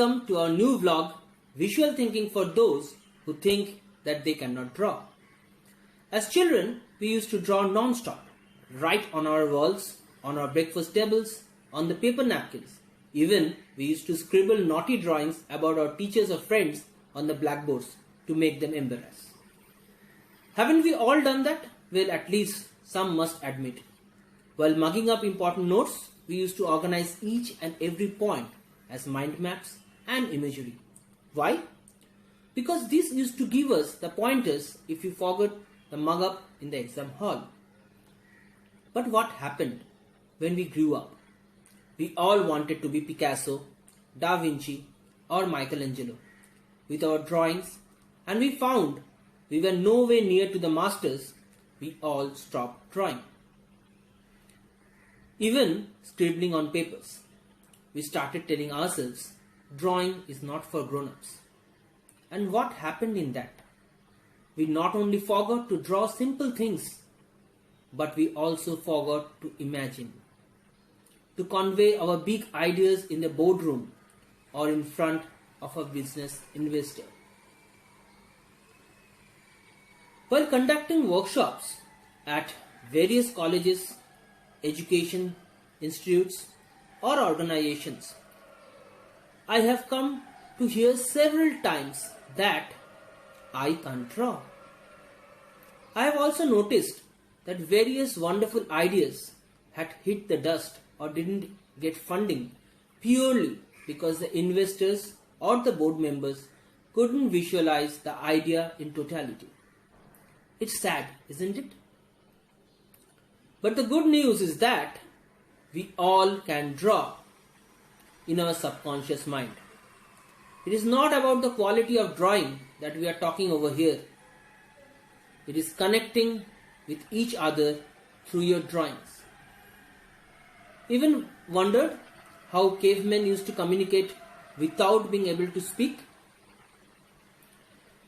Welcome to our new vlog, Visual Thinking for those who think that they cannot draw. As children, we used to draw non-stop, right on our walls, on our breakfast tables, on the paper napkins. Even we used to scribble naughty drawings about our teachers or friends on the blackboards to make them embarrassed. Haven't we all done that? Well, at least some must admit. While mugging up important notes, we used to organize each and every point as mind maps and imagery. Why? Because this used to give us the pointers if we forgot the mug up in the exam hall. But what happened when we grew up? We all wanted to be Picasso, Da Vinci or Michelangelo with our drawings, and we found we were nowhere near to the masters. We all stopped drawing. Even scribbling on papers. We started telling ourselves drawing is not for grown-ups. And what happened in that? We not only forgot to draw simple things, but we also forgot to imagine, to convey our big ideas in the boardroom or in front of a business investor. While conducting workshops at various colleges, education institutes or organizations, I have come to hear several times that I can't draw. I have also noticed that various wonderful ideas had hit the dust or didn't get funding purely because the investors or the board members couldn't visualize the idea in totality. It's sad, isn't it? But the good news is that we all can draw in our subconscious mind. It is not about the quality of drawing that we are talking over here. It is connecting with each other through your drawings. Even wondered how cavemen used to communicate without being able to speak?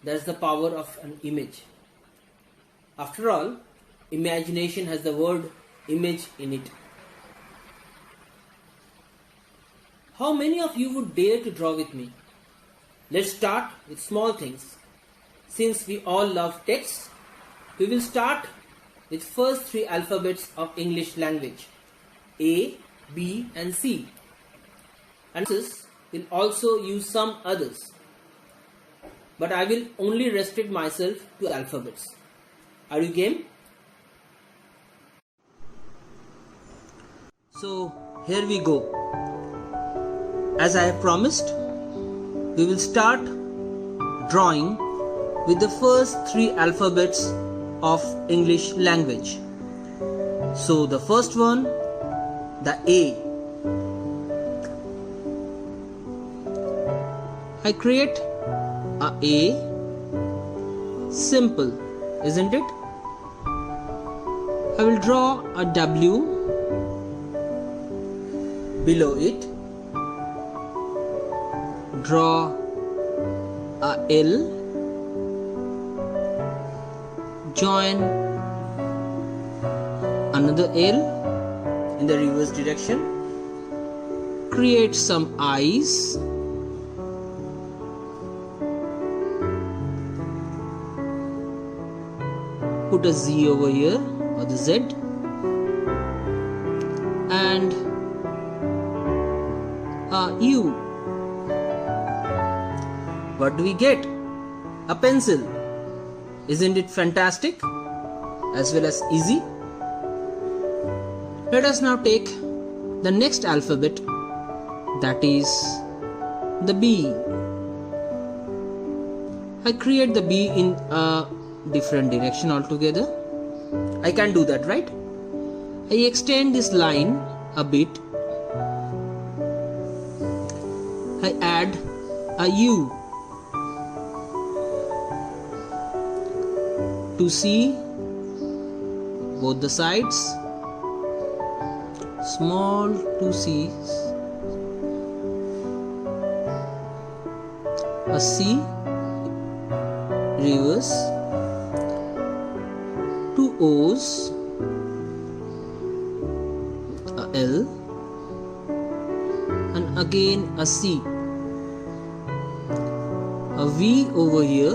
That's the power of an image. After all, imagination has the word image in it. How many of you would dare to draw with me? Let's start with small things. Since we all love text, we will start with first three alphabets of English language, A, B and C. And this will also use some others. But I will only restrict myself to alphabets. Are you game? So here we go. As I have promised, we will start drawing with the first three alphabets of English language. So the first one, the A. I create a A, simple, isn't it? I will draw a W below it. Draw a L, join another L in the reverse direction, create some eyes, put a Z over here or the Z, and a U. What do we get? A pencil. Isn't it fantastic? As well as easy? Let us now take the next alphabet, that is the B. I create the B in a different direction altogether. I can do that, right? I extend this line a bit. I add a U to see both the sides, small two C's, a C, reverse, two O's, a L, and again a C. a V over here,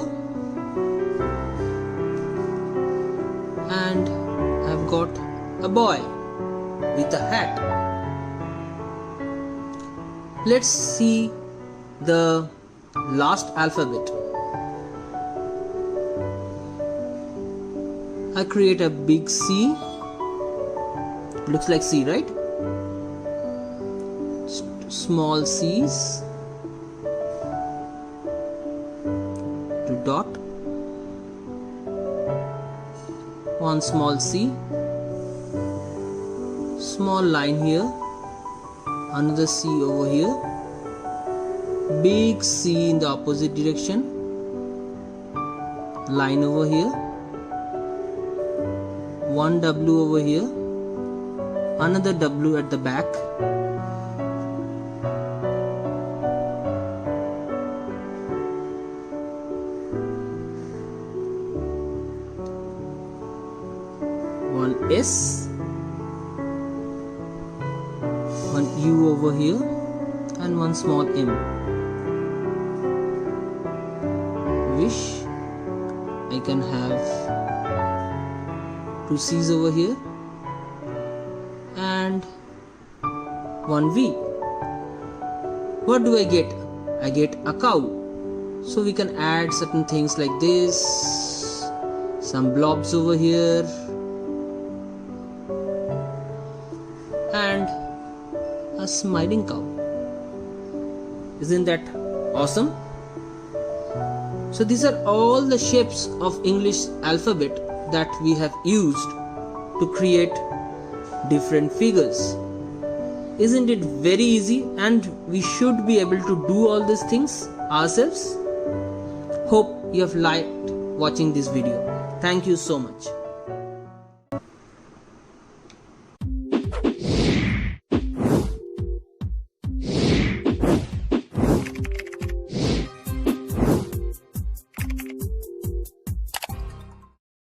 and I've got a boy with a hat. Let's see the last alphabet. I create a big C. Looks like C, right? Small C's to dot. One small C. Small line here. Another C over here. Big C in the opposite direction. Line over here. One W over here. Another W at the back. One S. One U over here. And one small M. Wish I can have two C's over here and one V. What do I get? I get a cow. So we can add certain things like this, some blobs over here, and a smiling cow. Isn't that awesome? So these are all the shapes of English alphabet that we have used to create different figures. Isn't it very easy, and we should be able to do all these things ourselves? Hope you have liked watching this video. Thank you so much.